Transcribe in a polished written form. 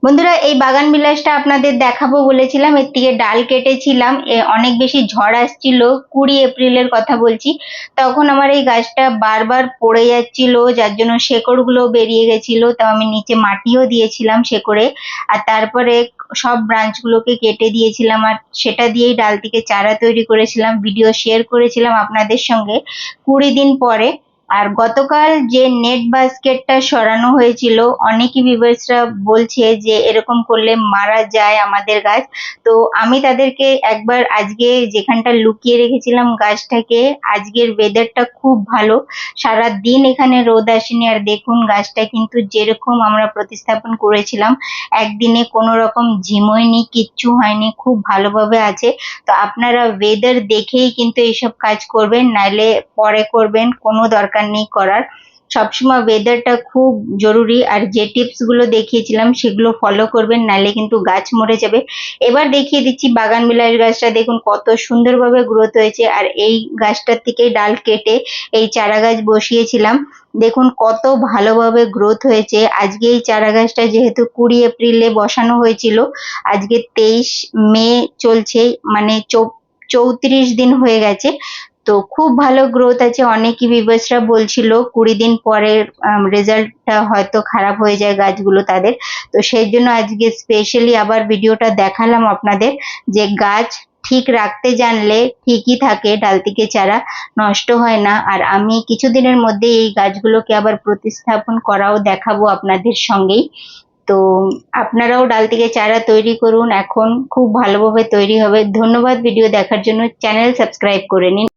বন্ধুরা, এই বাগান বিলাসটা আপনাদের দেখাবো বলেছিলাম, এর থেকে ডাল কেটেছিলাম, অনেক বেশি ঝড় আসছিল। 20 এপ্রিলের কথা বলছি। তখন আমার এই গাছটা বারবার পড়ে যাচ্ছিল, যার জন্য শেকড় গুলো বেরিয়ে গেছিল। তো আমি নিচে মাটিও দিয়েছিলাম শেকড়ে, আর তারপরে সব ব্রাঞ্চ গুলোকে কেটে দিয়েছিলাম, আর সেটা দিয়েই ডাল থেকে চারা তৈরি করেছিলাম। ভিডিও শেয়ার করেছিলাম আপনাদের সঙ্গে 20 দিন পরে। আর গতকাল যে নেট বাস্কেটটা সরানো হয়েছিল, অনেকই ভিউয়ার্সরা বলছে যে এরকম করলে মারা যায় আমাদের গাছ। তো আমি তাদেরকে একবার আজকে যেখানটা লুকিয়ে রেখেছিলাম গাছটাকে, আজকের ওয়েদারটা খুব ভালো, সারা দিন এখানে রোদ আসেনি। আর দেখুন গাছটা কিন্তু যেরকম আমরা প্রতিস্থাপন করেছিলাম, একদিনে কোনো রকম ঝিমোয়নি, কিচ্ছু হয়নি, খুব ভালোভাবে আছে। তো আপনারা ওয়েদার দেখেই কিন্তু এইসব কাজ করবেন, নাইলে পরে করবেন, কোনো দরকার নেই করার। সবসময় ওয়েদারটা খুব জরুরি, আর যে টিপস গুলো দেখিয়েছিলাম সেগুলো ফলো করবেন, নাইলে কিন্তু গাছ মরে যাবে। এবার দেখিয়ে দিচ্ছি বাগান বিলাস গাছটা, দেখুন কত সুন্দরভাবে গ্রোথ হয়েছে। আর এই গাছটার থেকে ডাল কেটে এই চারা গাছ বসিয়েছিলাম, দেখুন কত ভালোভাবে গ্রোথ হয়েছে। আজকে এই চারা গাছটা যেহেতু 20 এপ্রিলে বসানো হয়েছিল, আজকে 23 মে চলছে, মানে 34 দিন হয়ে গেছে। তো খুব ভালো গ্রোথ আছে। অনেকই ভিউয়ার্সরা বলছিল 20 দিন পরের রেজাল্টটা হয়তো খারাপ হয়ে যায় গাছগুলো তাদের। তো সেই জন্য আজকে স্পেশালি আবার ভিডিওটা দেখালাম আপনাদের, যে গাছ ঠিক রাখতে জানলে ঠিকই থাকে, ডাল থেকে চারা নষ্ট হয় না। আর আমি কিছুদিনের মধ্যে এই গাছগুলোকে আবার প্রতিস্থাপন করাও দেখাবো আপনাদের সঙ্গেই। তো আপনারাও ডাল থেকে চারা তৈরি করুন, এখন খুব ভালোভাবে তৈরি হবে। ধন্যবাদ ভিডিও দেখার জন্য, চ্যানেল সাবস্ক্রাইব করে নিন।